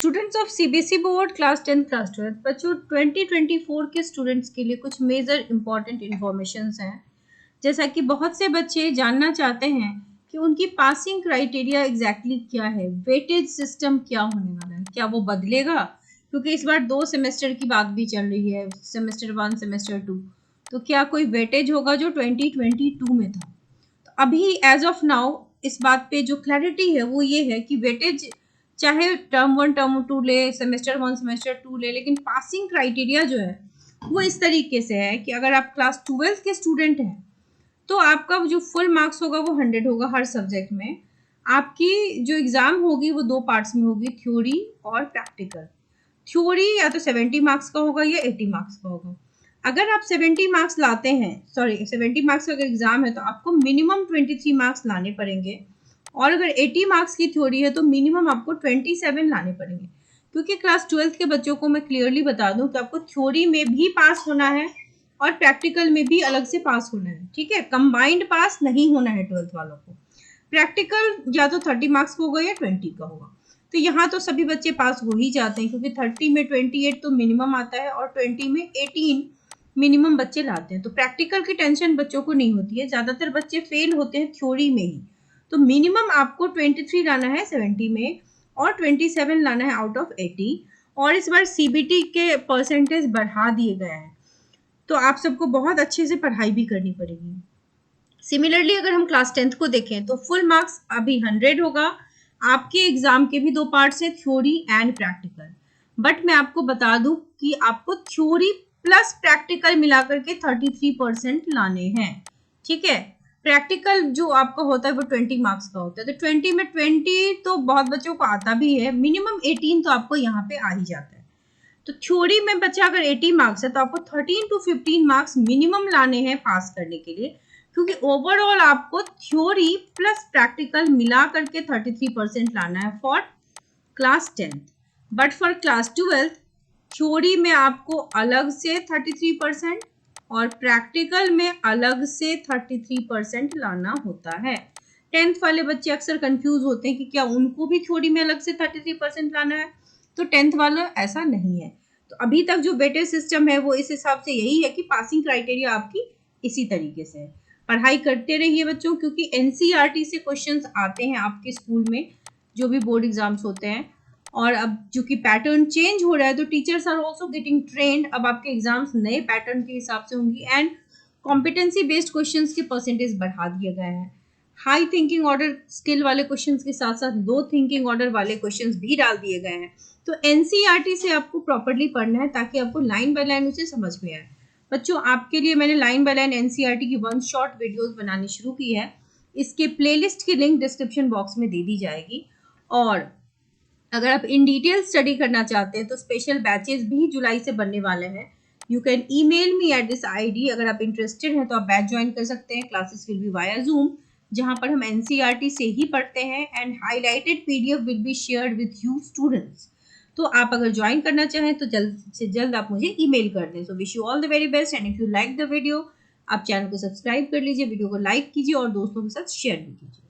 Students of CBSE board class 10 class 12 बच्चों 2024 के students के लिए कुछ मेजर इंपॉर्टेंट इन्फॉर्मेशंस हैं। जैसा कि बहुत से बच्चे जानना चाहते हैं कि उनकी पासिंग क्राइटेरिया एग्जैक्टली क्या है, वेटेज सिस्टम क्या होने वाला है, क्या वो बदलेगा? क्योंकि इस बार 2 सेमेस्टर की बात भी चल रही है, सेमेस्टर 1 सेमेस्टर 2। तो क्या कोई वेटेज होगा जो 2022 में था? तो अभी एज ऑफ नाउ इस बात पे जो क्लैरिटी है वो ये है कि वेटेज चाहे टर्म 1 टर्म 2 ले, सेमेस्टर 1 सेमेस्टर 2 ले, लेकिन पासिंग क्राइटेरिया जो है वो इस तरीके से है कि अगर आप क्लास 12 के स्टूडेंट हैं तो आपका जो फुल मार्क्स होगा वो 100 होगा हर सब्जेक्ट में। आपकी जो एग्जाम होगी वो 2 पार्ट्स में होगी, थ्योरी और प्रैक्टिकल। थ्योरी या तो 70 मार्क्स का होगा या 80 मार्क्स का होगा। अगर आप 70 मार्क्स लाते हैं, सॉरी 70 मार्क्स का अगर एग्जाम है तो आपको मिनिमम 23 मार्क्स लाने पड़ेंगे, और अगर 80 मार्क्स की थ्योरी है तो मिनिमम आपको 27 लाने पड़ेंगे। क्योंकि क्लास 12 के बच्चों को मैं क्लियरली बता दूं कि आपको थ्योरी में भी पास होना है और प्रैक्टिकल में भी अलग से पास होना है, ठीक है? कंबाइंड पास नहीं होना है 12th वालों को। प्रैक्टिकल या तो 30 मार्क्स का होगा या 20 का होगा। तो यहाँ तो सभी बच्चे पास हो ही जाते हैं, क्योंकि 30 में 28 तो मिनिमम आता है और 20 में 18 मिनिमम बच्चे लाते हैं। तो प्रैक्टिकल की टेंशन बच्चों को नहीं होती है। ज़्यादातर बच्चे फेल होते हैं थ्योरी में ही। तो मिनिमम आपको 23 लाना है 70 में और 27 लाना है आउट ऑफ 80। और इस बार सीबीटी के परसेंटेज बढ़ा दिए गए हैं, तो आप सबको बहुत अच्छे से पढ़ाई भी करनी पड़ेगी। सिमिलरली अगर हम क्लास 10th को देखें तो फुल मार्क्स अभी 100 होगा। आपके एग्जाम के भी 2 पार्ट्स हैं, थ्योरी एंड प्रैक्टिकल। बट मैं आपको बता दूं कि आपको थ्योरी प्लस प्रैक्टिकल मिलाकर के 33% लाने हैं, ठीक है? प्रैक्टिकल जो आपका होता है वो 20 मार्क्स का होता है, तो 20 में 20 तो बहुत बच्चों को आता भी है, मिनिमम 18 तो आपको यहाँ पे आ ही जाता है। तो थ्योरी में बच्चा अगर 80 मार्क्स है तो आपको 13 to 15 मार्क्स मिनिमम लाने हैं पास करने के लिए, क्योंकि ओवरऑल आपको थ्योरी प्लस प्रैक्टिकल मिला करके 33% लाना है for class 10th। But for class 12th theory में आपको अलग से 33% और प्रैक्टिकल में अलग से 33% लाना होता है। 10th वाले बच्चे अक्सर कंफ्यूज होते हैं कि क्या उनको भी थ्योरी में अलग से 33% लाना है, तो 10th वाला ऐसा नहीं है। तो अभी तक जो वेटेज सिस्टम है वो इस हिसाब से यही है कि पासिंग क्राइटेरिया आपकी इसी तरीके से है। पढ़ाई करते रहिए बच्चों, क्योंकि एनसीईआरटी से क्वेश्चंस आते हैं आपके स्कूल में जो भी बोर्ड एग्जाम्स होते हैं। और अब जो कि पैटर्न चेंज हो रहा है तो teachers are also getting trained. अब आपके एग्जाम्स नए पैटर्न के हिसाब से होंगी एंड कॉम्पिटेंसी बेस्ड क्वेश्चंस के परसेंटेज बढ़ा दिए गए हैं। हाई थिंकिंग ऑर्डर स्किल वाले क्वेश्चंस के साथ साथ लो थिंकिंग ऑर्डर वाले क्वेश्चंस भी डाल दिए गए हैं। तो एनसीईआरटी से आपको प्रॉपर्ली पढ़ना है ताकि आपको लाइन बाय लाइन उसे समझ में आए। बच्चों आपके लिए मैंने लाइन बाय लाइन एनसीईआरटी की 1 शॉट वीडियोस बनानी शुरू की है। इसके प्लेलिस्ट की लिंक डिस्क्रिप्शन बॉक्स में दे दी जाएगी। और अगर आप इन डिटेल स्टडी करना चाहते हैं तो स्पेशल बैचेस भी जुलाई से बनने वाले हैं। You can email me at this ID. अगर आप इंटरेस्टेड हैं तो आप बैच ज्वाइन कर सकते हैं। Classes will be via zoom, जहां पर हम एनसीईआरटी से ही पढ़ते हैं and highlighted PDF will be shared with you students. तो आप अगर ज्वाइन करना चाहें तो जल्द से जल्द आप मुझे ईमेल कर दें। So wish you all the very best and if you like the video, आप चैनल को सब्सक्राइब कर लीजिए, वीडियो को लाइक कीजिए और दोस्तों के साथ शेयर भी कीजिए।